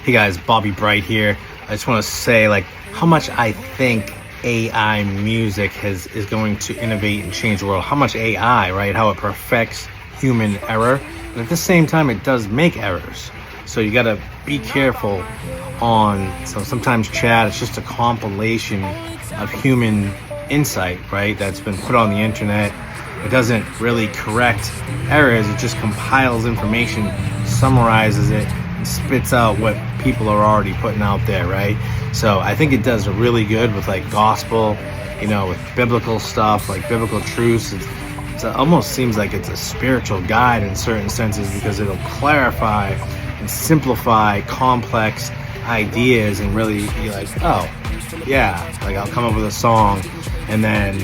Hey guys, Bobby Bright here. I just want to say how much I think AI music is going to innovate and change the world. How much AI, right? How it perfects human error. And at the same time, it does make errors. So you got to be careful so sometimes chat, it's just a compilation of human insight, right? That's been put on the internet. It doesn't really correct errors. It just compiles information, summarizes it, and spits out what people are already putting out there, right? So I think it does really good with gospel, with biblical stuff, biblical truths. It almost seems like it's a spiritual guide in certain senses because it'll clarify and simplify complex ideas and really be oh, yeah, I'll come up with a song and then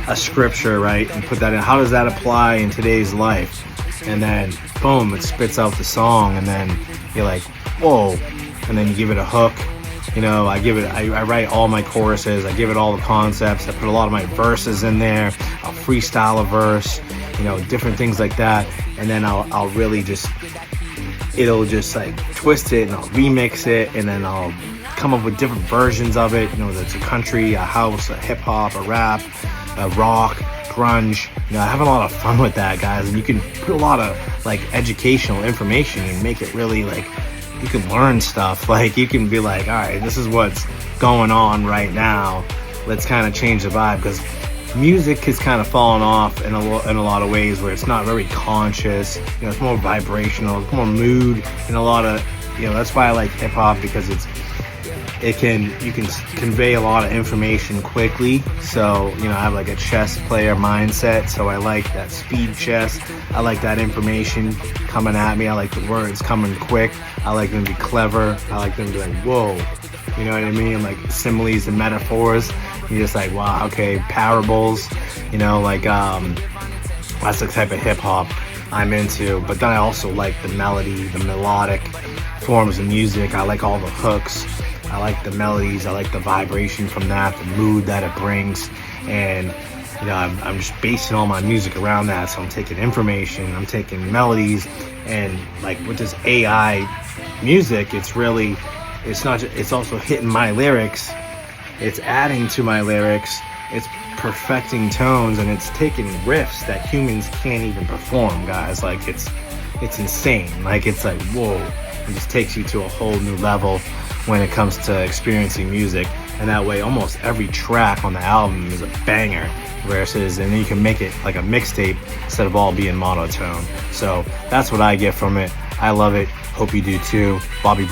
a scripture, right? And put that in. How does that apply in today's life? And then boom, it spits out the song, and then you're like, whoa. And then you give it a hook. I write all my choruses, I give it all the concepts, I put a lot of my verses in there, I'll freestyle a verse, different things like that. And then I'll really it'll just twist it, and I'll remix it, and then I'll come up with different versions of it. Whether it's a country, a house, a hip hop, a rap, a rock, grunge. I have a lot of fun with that, guys. And you can put a lot of educational information and make it really you can learn stuff. You can be all right, this is what's going on right now. Let's kind of change the vibe, because music has kind of fallen off in a lot of ways where it's not very conscious. It's more vibrational, it's more mood, and a lot of that's why I like hip hop, because you can convey a lot of information quickly. So I have a chess player mindset, so I like that speed chess. I like that information coming at me. I like the words coming quick. I like them to be clever. I like them to be whoa, you know what I mean? Similes and metaphors. You're just wow, okay, parables, that's the type of hip hop I'm into. But then I also like the melody, the melodic forms of music. I like all the hooks. I like the melodies. I like the vibration from that, the mood that it brings. And I'm just basing all my music around that. So I'm taking information, I'm taking melodies, and with this AI music, it's also hitting my lyrics. It's adding to my lyrics. It's perfecting tones, and it's taking riffs that humans can't even perform, guys. It's insane. It's whoa. It just takes you to a whole new level when it comes to experiencing music. And that way, almost every track on the album is a banger, versus, and then you can make it like a mixtape instead of all being monotone. So that's what I get from it. I love it. Hope you do too. Bobby